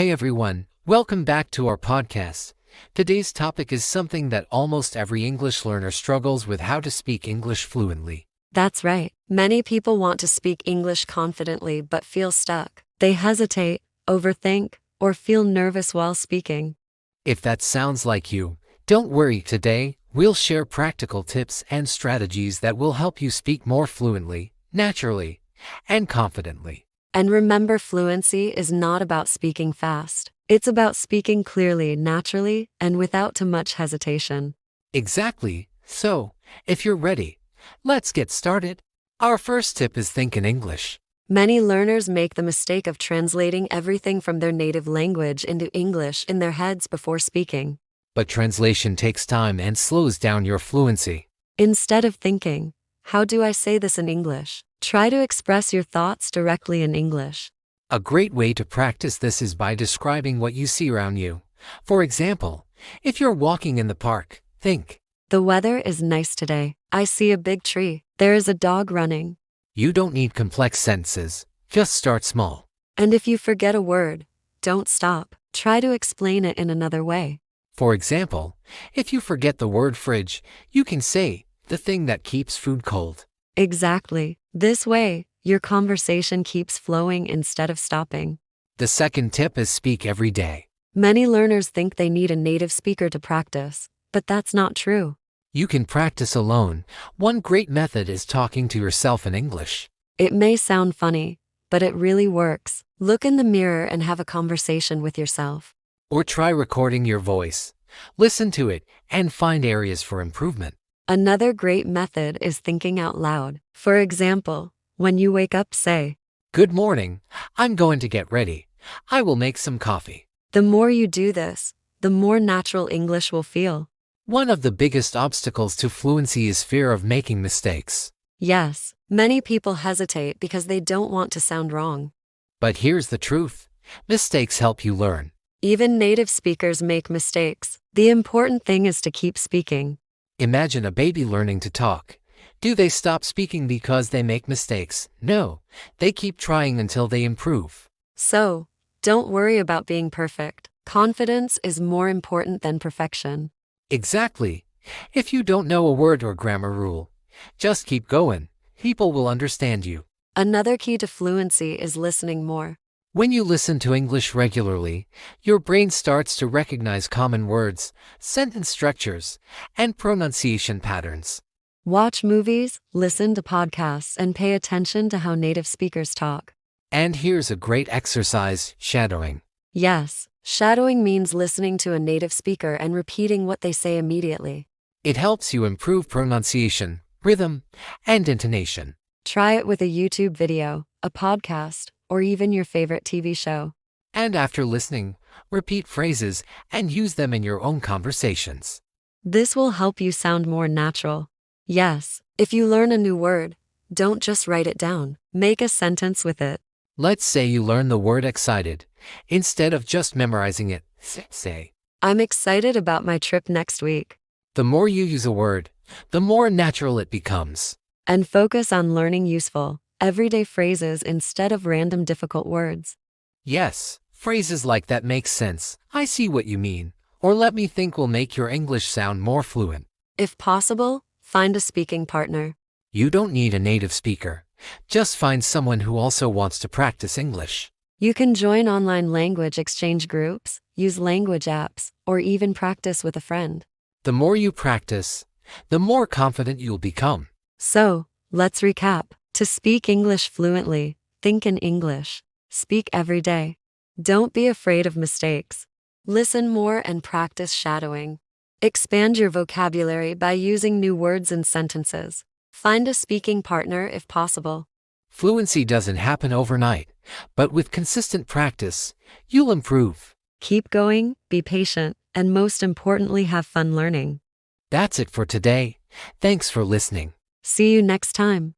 Hey everyone, welcome back to our podcast. Today's topic is something that almost every English learner struggles with: how to speak English fluently. That's right. Many people want to speak English confidently but feel stuck. They hesitate, overthink, or feel nervous while speaking. If that sounds like you, don't worry. Today, we'll share practical tips and strategies that will help you speak more fluently, naturally, and confidently. And remember, fluency is not about speaking fast. It's about speaking clearly, naturally, and without too much hesitation. Exactly. So, if you're ready, let's get started. Our first tip is think in English. Many learners make the mistake of translating everything from their native language into English in their heads before speaking. But translation takes time and slows down your fluency. Instead of thinking, "How do I say this in English?" try to express your thoughts directly in English. A great way to practice this is by describing what you see around you. For example, if you're walking in the park, think, "The weather is nice today. I see a big tree. There is a dog running." You don't need complex sentences, just start small. And if you forget a word, don't stop. Try to explain it in another way. For example, if you forget the word fridge, you can say, the thing that keeps food cold. Exactly. This way, your conversation keeps flowing instead of stopping. The second tip is speak every day. Many learners think they need a native speaker to practice, but that's not true. You can practice alone. One great method is talking to yourself in English. It may sound funny, but it really works. Look in the mirror and have a conversation with yourself. Or try recording your voice. Listen to it and find areas for improvement. Another great method is thinking out loud. For example, when you wake up, say, Good morning, I'm going to get ready. I will make some coffee. The more you do this, the more natural English will feel. One of the biggest obstacles to fluency is fear of making mistakes. Yes, many people hesitate because they don't want to sound wrong. But here's the truth. Mistakes help you learn. Even native speakers make mistakes. The important thing is to keep speaking. Imagine a baby learning to talk. Do they stop speaking because they make mistakes? No, they keep trying until they improve. So, don't worry about being perfect. Confidence is more important than perfection. Exactly. If you don't know a word or grammar rule, just keep going. People will understand you. Another key to fluency is listening more. When you listen to English regularly, your brain starts to recognize common words, sentence structures, and pronunciation patterns. Watch movies, listen to podcasts, and pay attention to how native speakers talk. And here's a great exercise: shadowing. Yes, shadowing means listening to a native speaker and repeating what they say immediately. It helps you improve pronunciation, rhythm, and intonation. Try it with a YouTube video, a podcast, or even your favorite TV show. And after listening, repeat phrases and use them in your own conversations. This will help you sound more natural. Yes, if you learn a new word, don't just write it down. Make a sentence with it. Let's say you learn the word excited. Instead of just memorizing it, say, "I'm excited about my trip next week." The more you use a word, the more natural it becomes. And focus on learning useful, everyday phrases instead of random difficult words. Yes, phrases like "that makes sense," "I see what you mean," or "let me think" will make your English sound more fluent. If possible, find a speaking partner. You don't need a native speaker. Just find someone who also wants to practice English. You can join online language exchange groups, use language apps, or even practice with a friend. The more you practice, the more confident you'll become. So, let's recap. To speak English fluently, think in English. Speak every day. Don't be afraid of mistakes. Listen more and practice shadowing. Expand your vocabulary by using new words and sentences. Find a speaking partner if possible. Fluency doesn't happen overnight, but with consistent practice, you'll improve. Keep going, be patient, and most importantly, have fun learning. That's it for today. Thanks for listening. See you next time.